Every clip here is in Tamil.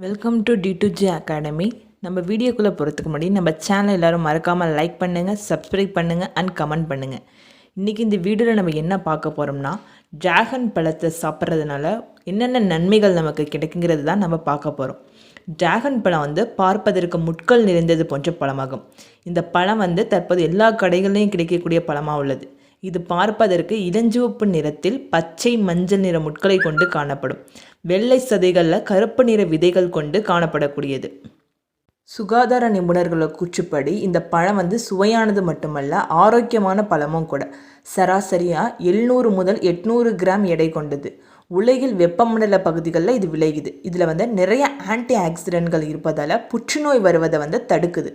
Welcome to D2G academy. நம்ம வீடியோக்குள்ளே போகிறதுக்கு முன்னாடி நம்ம சேனல் எல்லோரும் மறக்காமல் லைக் பண்ணுங்கள், சப்ஸ்கிரைப் பண்ணுங்கள் அண்ட் கமெண்ட் பண்ணுங்கள். இன்றைக்கி இந்த வீடியோவில் நம்ம என்ன பார்க்க போகிறோம்னா, டிராகன் பழத்தை சாப்பிட்றதுனால என்னென்ன நன்மைகள் நமக்கு கிடைக்குங்கிறது தான் நம்ம பார்க்க போகிறோம். டிராகன் பழம் பார்ப்பதற்கு முட்கள் நிறைந்தது போன்ற பழமாகும். இந்த பழம் தற்போது எல்லா கடைகள்லையும் கிடைக்கக்கூடிய பழமாக உள்ளது. இது பார்ப்பதற்கு இளஞ்சிவப்பு நிறத்தில் பச்சை மஞ்சள் நிற முட்களை கொண்டு காணப்படும். வெள்ளை சதைகளில் கருப்பு நிற விதைகள் கொண்டு காணப்படக்கூடியது. சுகாதார நிபுணர்களோட கூற்றுப்படி இந்த பழம் சுவையானது மட்டுமல்ல, ஆரோக்கியமான பழமும் கூட. சராசரியாக 700 முதல் 800 கிராம் எடை கொண்டது. உலகில் வெப்பமண்டல பகுதிகளில் இது விளையுது. இதில் நிறைய ஆன்டி ஆக்சிடென்ட்கள் இருப்பதால் புற்றுநோய் வருவதை தடுக்குது.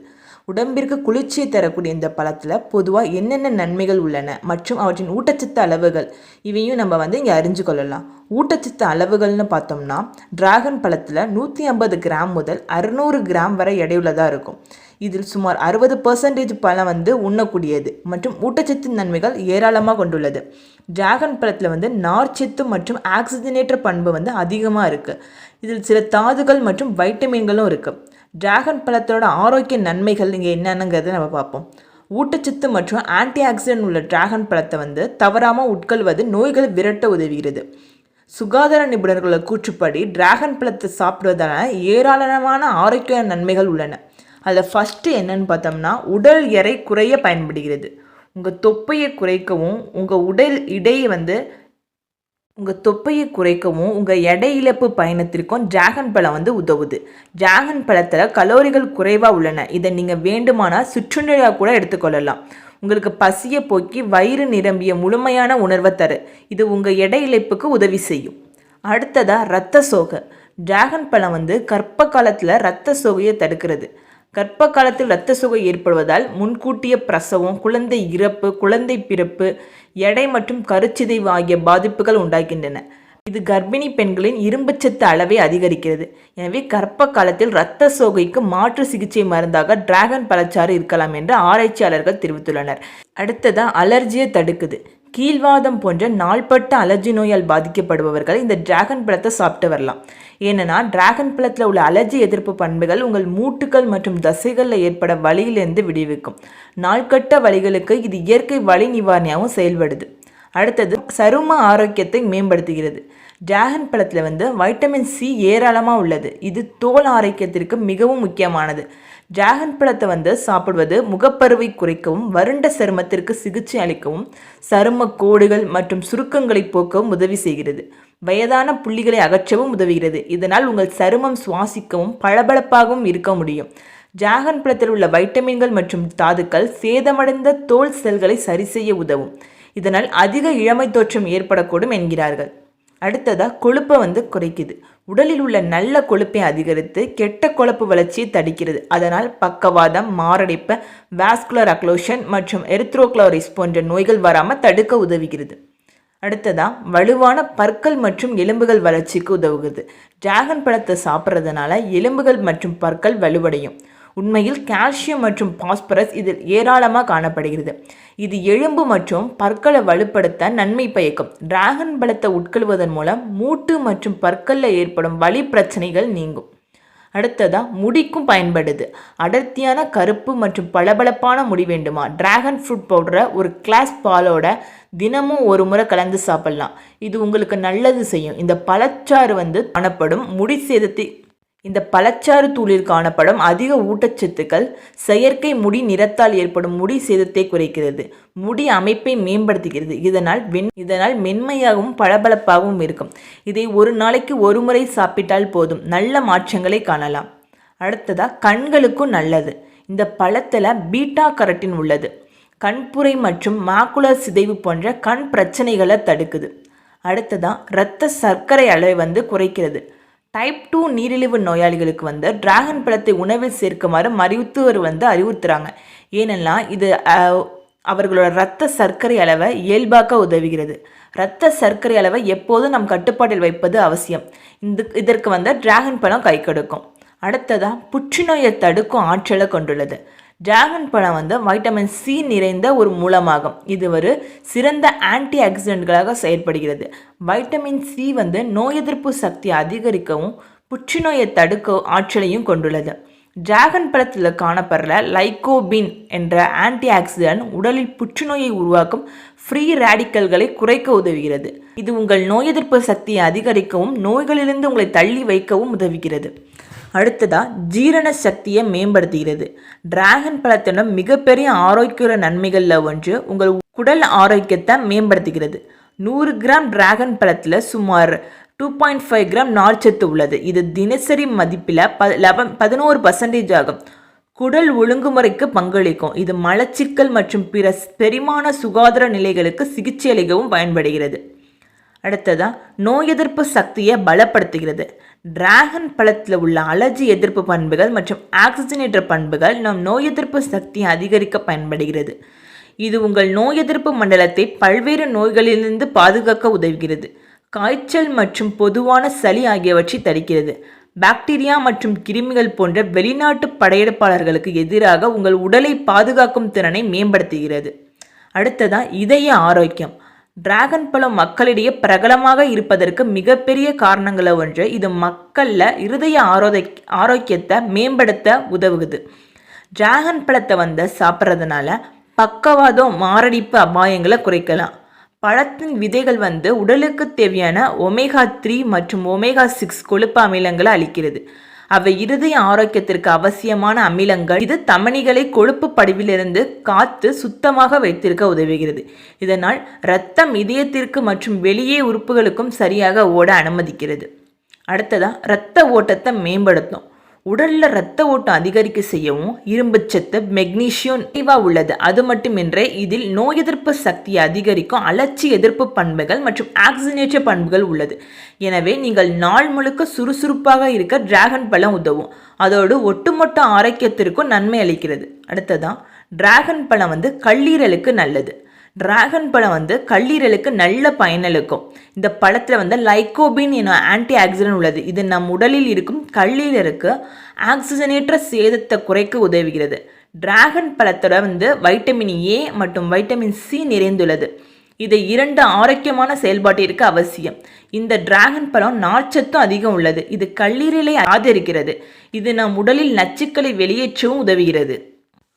உடம்பிற்கு குளிர்ச்சியை தரக்கூடிய இந்த பழத்தில் பொதுவாக என்னென்ன நன்மைகள் உள்ளன மற்றும் அவற்றின் ஊட்டச்சத்து அளவுகள் இவையும் நம்ம இங்கே அறிஞ்சு கொள்ளலாம். ஊட்டச்சத்து அளவுகள்னு பார்த்தோம்னா, டிராகன் பழத்தில் 150 கிராம் முதல் 600 கிராம் வரை எடையுள்ளதாக இருக்கும். இதில் சுமார் 60% பழம் உண்ணக்கூடியது மற்றும் ஊட்டச்சத்து நன்மைகள் ஏராளமாக கொண்டுள்ளது. டிராகன் பழத்தில் நார்ச்சத்து மற்றும் ஆக்சிஜனேற்ற பண்பு அதிகமாக இருக்குது. இதில் சில தாதுகள் மற்றும் வைட்டமின்களும் இருக்குது. டிராகன் பழத்தோட ஆரோக்கிய நன்மைகள் இங்கே என்னென்னங்கிறத நம்ம பார்ப்போம். ஊட்டச்சத்து மற்றும் ஆன்டி ஆக்சிடென்ட் உள்ள டிராகன் பழத்தை தவறாமல் உட்கொள்வது நோய்களை விரட்ட உதவுகிறது. சுகாதார நிபுணர்களோட கூற்றுப்படி டிராகன் பழத்தை சாப்பிடுவதான ஏராளமான ஆரோக்கிய நன்மைகள் உள்ளன. அதில் ஃபஸ்ட்டு என்னன்னு பார்த்தோம்னா, உடல் எடை குறைய பயன்படுகிறது. உங்கள் தொப்பையை குறைக்கவும் உங்கள் எடை இழப்பு பயணத்திற்கும் டிராகன் பழம் உதவுது. டிராகன் பழத்தில் கலோரிகள் குறைவாக உள்ளன. இதை நீங்கள் வேண்டுமானால் சிற்றுண்டியாக கூட எடுத்துக்கொள்ளலாம். உங்களுக்கு பசியை போக்கி வயிறு நிரம்பிய முழுமையான உணர்வை தரு. இது உங்கள் எடை இழப்புக்கு உதவி செய்யும். அடுத்ததாக இரத்த சோகை. டிராகன் பழம் கர்ப்ப காலத்தில் இரத்த சோகையை தடுக்கிறது. கர்ப்ப காலத்தில் இரத்த சோகை ஏற்படுவதால் முன்கூட்டிய பிரசவம், குழந்தை இறப்பு, குழந்தை பிறப்பு, எடை மற்றும் கருச்சிதைவு ஆகிய பாதிப்புகள் உண்டாகின்றன. இது கர்ப்பிணி பெண்களின் இரும்புச்சத்து அளவை அதிகரிக்கிறது. எனவே கர்ப்ப காலத்தில் இரத்த சோகைக்கு மாற்று சிகிச்சை மருந்தாக டிராகன் பழச்சாறு இருக்கலாம் என்று ஆராய்ச்சியாளர்கள் தெரிவித்துள்ளனர். அடுத்ததாக அலர்ஜியை தடுக்குது. கீழ்வாதம் போன்ற நாள்பட்ட அலர்ஜி நோயால் பாதிக்கப்படுபவர்கள் இந்த டிராகன் பழத்தை சாப்பிட்டு வரலாம். ஏன்னா டிராகன் பழத்தில் உள்ள அலர்ஜி எதிர்ப்பு பண்புகள் உங்கள் மூட்டுகள் மற்றும் தசைகளில் ஏற்பட வலியிலிருந்து விடுவிக்கும். நாள்கட்ட வலிகளுக்கு இது இயற்கை வலி நிவாரணியாகவும் செயல்படுது. அடுத்தது சரும ஆரோக்கியத்தை மேம்படுத்துகிறது. டிராகன் பழத்தில் வைட்டமின் சி ஏராளமாக உள்ளது. இது தோல் ஆரோக்கியத்திற்கு மிகவும் முக்கியமானது. டிராகன் பழத்தை சாப்பிடுவது முகப்பருவை குறைக்கவும், வறண்ட சருமத்திற்கு சிகிச்சை அளிக்கவும், சரும கோடுகள் மற்றும் சுருக்கங்களை போக்கவும் உதவி செய்கிறது. வயதான புள்ளிகளை அகற்றவும் உதவுகிறது. இதனால் உங்கள் சருமம் சுவாசிக்கவும் பளபளப்பாகவும் இருக்க முடியும். டிராகன் பழத்தில் உள்ள வைட்டமின்கள் மற்றும் தாதுக்கள் சேதமடைந்த தோல் செல்களை சரி செய்ய உதவும். இதனால் அதிக இளமை தோற்றம் ஏற்படக்கூடும் என்கிறார்கள். அடுத்ததாக கொழுப்பை குறைக்குது. உடலில் உள்ள நல்ல கொழுப்பை அதிகரித்து கெட்ட கொழுப்பு வளர்ச்சியை தடுக்கிறது. அதனால் பக்கவாதம், மாரடைப்பு, வாஸ்குலர் அக்ளோஷன் மற்றும் எரித்ரோக்ளோரிஸ் போன்ற நோய்கள் வராமல் தடுக்க உதவுகிறது. அடுத்ததாக வலுவான பற்கள் மற்றும் எலும்புகள் வளர்ச்சிக்கு உதவுகிறது. டிராகன் பழத்தை சாப்பிட்றதுனால எலும்புகள் மற்றும் பற்கள் வலுவடையும். உண்மையில் கால்சியம் மற்றும் பாஸ்பரஸ் இதில் ஏராளமாக காணப்படுகிறது. இது எலும்பு மற்றும் பற்களை வலுப்படுத்த நன்மை பயக்கும். டிராகன் பழத்தை உட்கொள்வதன் மூலம் மூட்டு மற்றும் பற்களில் ஏற்படும் வலி பிரச்சனைகள் நீங்கும். அடுத்ததாக முடிக்கும் பயன்படுது. அடர்த்தியான கருப்பு மற்றும் பளபளப்பான முடி வேண்டுமா? டிராகன் ஃப்ரூட் பவுடரை ஒரு கிளாஸ் பாலோட தினமும் ஒரு முறை கலந்து சாப்பிடலாம். இது உங்களுக்கு நல்லது செய்யும். இந்த பழச்சாறு தூளில் காணப்படும் அதிக ஊட்டச்சத்துக்கள் செயற்கை முடி நிறத்தால் ஏற்படும் முடி சேதத்தை குறைக்கிறது. முடி அமைப்பை மேம்படுத்துகிறது. இதனால் மென்மையாகவும் பளபளப்பாகவும் இருக்கும். இதை ஒரு நாளைக்கு ஒரு முறை சாப்பிட்டால் போதும், நல்ல மாற்றங்களை காணலாம். அடுத்ததாக கண்களுக்கும் நல்லது. இந்த பழத்தில் பீட்டா கரோட்டின் உள்ளது. கண்புரை மற்றும் மாக்குலர் சிதைவு போன்ற கண் பிரச்சனைகளை தடுக்குது. அடுத்ததாக இரத்த சர்க்கரை அளவை குறைக்கிறது. டைப் 2 நீரிழிவு நோயாளிகளுக்கு டிராகன் பழத்தை உணவில் சேர்க்குமாறு மருத்துவர் அறிவுறுத்துகிறாங்க. ஏனென்னா இது அவர்களோட இரத்த சர்க்கரை அளவை இயல்பாக்க உதவுகிறது. இரத்த சர்க்கரை அளவை எப்போதும் நம் கட்டுப்பாட்டில் வைப்பது அவசியம். இதற்கு டிராகன் பழம் கை கொடுக்கும். அடுத்ததாக புற்றுநோயை தடுக்கும் ஆற்றலை கொண்டுள்ளது. டிராகன் பழம் வைட்டமின் சி நிறைந்த ஒரு மூலமாகும். இது ஒரு சிறந்த ஆன்டி ஆக்சிடென்ட்களாக செயல்படுகிறது. வைட்டமின் சி நோய் எதிர்ப்பு சக்தியை அதிகரிக்கவும் புற்றுநோயை தடுக்க ஆற்றலையும் கொண்டுள்ளது. டிராகன் பழத்தில் காணப்படுற லைகோபின் என்ற ஆன்டி ஆக்சிடென்ட் உடலில் புற்றுநோயை உருவாக்கும் ஃப்ரீ ரேடிக்கல்களை குறைக்க உதவுகிறது. இது உங்கள் நோய் எதிர்ப்பு சக்தியை அதிகரிக்கவும் நோய்களிலிருந்து உங்களை தள்ளி வைக்கவும் உதவுகிறது. அடுத்ததாக ஜீரண சக்தியை மேம்படுத்துகிறது. டிராகன் பழத்திடம் மிகப்பெரிய ஆரோக்கிய நன்மைகளில் ஒன்று உங்கள் குடல் ஆரோக்கியத்தை மேம்படுத்துகிறது. 100 கிராம் டிராகன் பழத்தில் சுமார் 2.5 கிராம் நார்ச்சத்து உள்ளது. இது தினசரி மதிப்பில் 11% ஆகும். குடல் ஒழுங்குமுறைக்கு பங்களிக்கும். இது மலச்சிக்கல் மற்றும் பிற செரிமான சுகாதார நிலைகளுக்கு சிகிச்சை அளிக்கவும் பயன்படுகிறது. அடுத்ததாக நோய் எதிர்ப்பு சக்தியை பலப்படுத்துகிறது. டிராகன் பழத்தில் உள்ள அலர்ஜி எதிர்ப்பு பண்புகள் மற்றும் ஆக்சிஜனேற்ற பண்புகள் நம் நோய் எதிர்ப்பு சக்தியை அதிகரிக்க பயன்படுகிறது. இது உங்கள் நோய் எதிர்ப்பு மண்டலத்தை பல்வேறு நோய்களிலிருந்து பாதுகாக்க உதவுகிறது. காய்ச்சல் மற்றும் பொதுவான சளி ஆகியவற்றை தடுக்கிறது. பாக்டீரியா மற்றும் கிருமிகள் போன்ற வெளிநாட்டு படையெடுப்பாளர்களுக்கு எதிராக உங்கள் உடலை பாதுகாக்கும் திறனை மேம்படுத்துகிறது. அடுத்ததாக இதய ஆரோக்கியம். டிராகன் பழம் மக்களிடையே பிரபலமாக இருப்பதற்கு மிகப்பெரிய காரணங்களில் ஒன்று இது மக்களில் இருதய ஆரோக்கியத்தை மேம்படுத்த உதவுது. டிராகன் பழத்தை சாப்பிட்றதுனால பக்கவாதம் மாரடைப்பு அபாயங்களை குறைக்கலாம். பழத்தின் விதைகள் உடலுக்கு தேவையான ஒமேகா 3 மற்றும் ஒமேகா 6 கொழுப்பு அமிலங்களை அளிக்கிறது. அவை இருதய ஆரோக்கியத்திற்கு அவசியமான அமிலங்கள். இது தமனிகளை கொழுப்பு படிவிலிருந்து காத்து சுத்தமாக வைத்திருக்க உதவுகிறது. இதனால் இரத்தம் இதயத்திற்கு மற்றும் வெளியே உறுப்புகளுக்கும் சரியாக ஓட அனுமதிக்கிறது. அடுத்ததாக இரத்த ஓட்டத்தை மேம்படுத்தும். உடலில் இரத்த ஓட்டம் அதிகரிக்க செய்யவும் இரும்புச்சத்து மெக்னீசியம் நிறைவாக உள்ளது. அது மட்டுமின்றி இதில் நோய் எதிர்ப்பு சக்தியை அதிகரிக்கும் அலர்ச்சி எதிர்ப்பு பண்புகள் மற்றும் ஆக்சிஜனேற்ற பண்புகள் உள்ளது. எனவே நீங்கள் நாள் முழுக்க சுறுசுறுப்பாக இருக்க டிராகன் பழம் உதவும். அதோடு ஒட்டுமொத்த ஆரோக்கியத்திற்கும் நன்மை அளிக்கிறது. அடுத்ததான் டிராகன் பழம் கல்லீரலுக்கு நல்லது. டிராகன் பழம் கல்லீரலுக்கு நல்ல பயனளிக்கும். இந்த பழத்தில் லைகோபின் என ஆன்டி ஆக்சிடென்ட் உள்ளது. இது நம் உடலில் இருக்கும் கல்லீரலுக்கு ஆக்சிஜனேற்ற சேதத்தை குறைக்க உதவுகிறது. டிராகன் பழத்தோட வைட்டமின் ஏ மற்றும் வைட்டமின் சி நிறைந்துள்ளது. இது 2 ஆரோக்கியமான செயல்பாட்டிற்கு அவசியம். இந்த டிராகன் பழம் நார்ச்சத்தும் அதிகம் உள்ளது. இது கல்லீரலை ஆதரிக்கிறது. இது நம் உடலில் நச்சுக்களை வெளியேற்றவும் உதவுகிறது.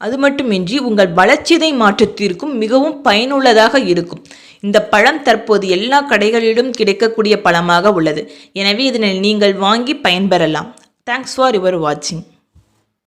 அது மட்டுமின்றி உங்கள் வளர்ச்சிதை மாற்றத்திற்கும் மிகவும் பயனுள்ளதாக இருக்கும். இந்த பழம் தற்போது எல்லா கடைகளிலும் கிடைக்கக்கூடிய பழமாக உள்ளது. எனவே இதனை நீங்கள் வாங்கி பயன்பெறலாம். தேங்க்ஸ் ஃபார் யுவர் வாட்சிங்.